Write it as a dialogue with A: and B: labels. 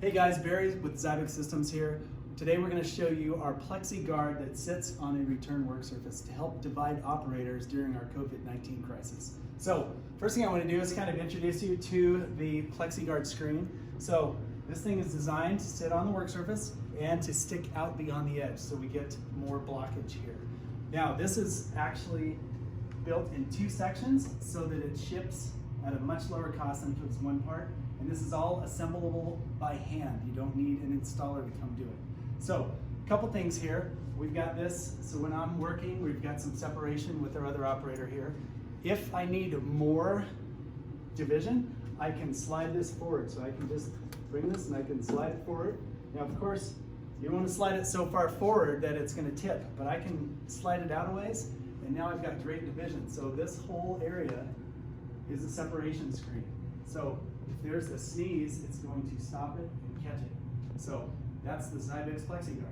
A: Hey guys, Barry with Xybix Systems here. Today we're going to show you our PlexiGuard that sits on a return work surface to help divide operators during our COVID-19 crisis. So first thing I want to do is kind of introduce you to the PlexiGuard screen. So this thing is designed to sit on the work surface and to stick out beyond the edge so we get more blockage here. Now this is actually built in two sections so that it ships at a much lower cost than if it was one part. And this is all assemblable by hand. You don't need an installer to come do it. So, a couple things here. We've got this, so when I'm working, we've got some separation with our other operator here. If I need more division, I can slide this forward. So I can just bring this and I can slide it forward. Now, of course, you don't want to slide it so far forward that it's going to tip, but I can slide it out a ways, and now I've got great division. So this whole area is a separation screen. So if there's a sneeze, it's going to stop it and catch it. So that's the Xybix PlexiGuard.